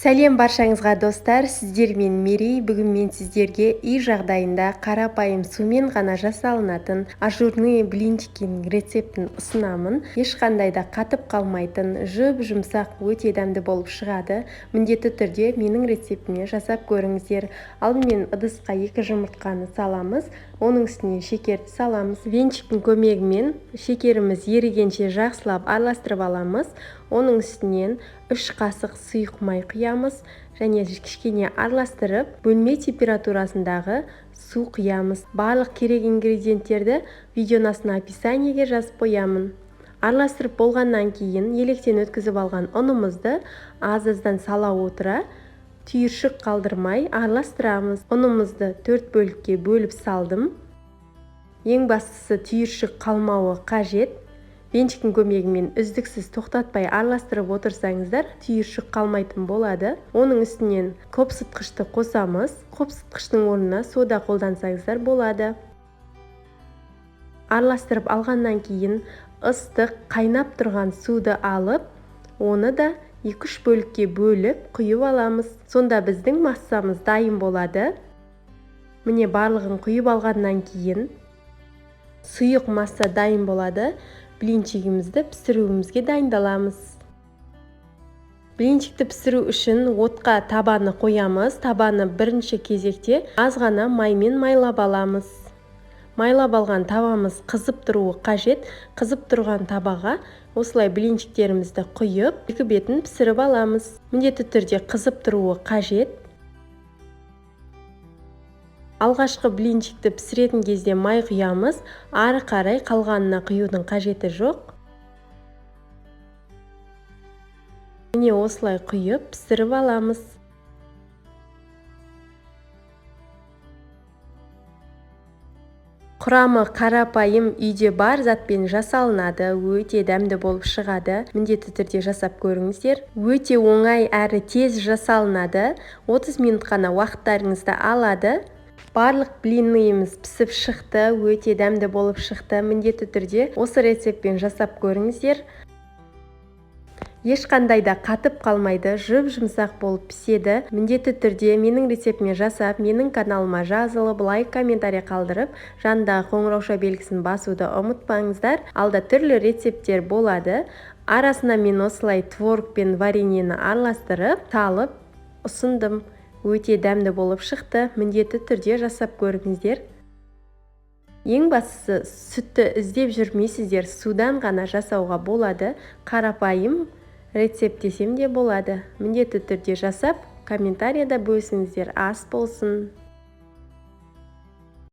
Сәлем баршаңызға достар, сіздермен Мерей. Бүгін мен сіздерге үй жағдайында қарапайым сумен ғана жасалынатын ажурный блинчикінің рецептін ұсынамын. Ешқандай да қатып қалмайтын, жұп-жұмсақ, өте дәмді болып шығады. Міндетті түрде менің рецептіме жасап көріңіздер. Алдымен ыдысқа 2 жұмыртқаны саламыз, оның үстіне шекерді саламыз. Венчиктің көмегімен шекеріміз ерігенше жақсылап араластырып аламыз. Оның үстінен 3 қасық сұйық май құямыз және кішкене араластырып, бөлме температурасындағы су құямыз. Барлық керек ингредиенттерді видеоның астына описаниеге жазып қоямын. Араластырып болғаннан кейін електен өткізіп алған ұнымызды аз-аздан сала отыра, түйіршік қалдырмай араластырамыз. Ұнымызды 4 бөлікке бөліп салдым. Ең бастысы түйіршік қалмауы қажет. Венчиктің көмегімен үздіксіз тоқтатпай араластырып отырсаңыздар, түйіршік қалмайтын болады. Оның үстінен қопсытқышты қосамыз. Қопсытқыштың орнына сода қолдансаңыздар болады. Араластырып алғаннан кейін ыстық қайнап тұрған суды алып, оны да 2-3 бөлікке бөліп құйып аламыз. Сонда біздің массамыз дайын болады. Міне барлығын құйып алғаннан кейін сұйық масса дайын болады. Блинчигімізді пісіруімізге дайындаламыз. Блинчикті пісіру үшін отқа табаны қоямыз. Табаны бірінші кезекте аз ғана маймен майлап аламыз. Майлап алған табамыз қызып тұруы қажет. Қызып тұрған табаға осылай блинчиктерімізді құйып, екі бетін пісіріп аламыз. Міндетті түрде қызып тұруы қажет. Алғашқы блинчикті пісіретін кезде май құямыз, ары қарай қалғанына құюдың қажеті жоқ. Міне осылай құйып пісіріп аламыз. Құрамы қарапайым, үйде бар затпен жасалынады, өте дәмді болып шығады. Міндетті түрде жасап көріңіздер. Өте оңай әрі тез жасалынады. 30 минут қана уақыттарыңызды алады. Барлық блиніміз пісіп шықты, өте дәмді болып шықты. Міндетті түрде осы рецептпен жасап көріңіздер. Ешқандай да қатып қалмайды, жұп-жұмсақ болып піседі. Міндетті түрде менің рецептіме жасап, менің каналыма жазылып, лайк, комментарий қалдырып, жанындағы қоңырауша белгісін басуды ұмытпаңыздар. Алда түрлі рецепттер болады. Арасына мен осылай творог пен вареньені араластырып, салып ұсындым. Өте дәмді болып шықты. Міндетті түрде жасап көріңіздер. Ең бастысы, сүтті іздеп жүрмейсіздер, судан ғана жасауға болады. Қарапайым рецепт десем де болады. Міндетті түрде жасап, комментарияда бөлісіңіздер. Ас болсын.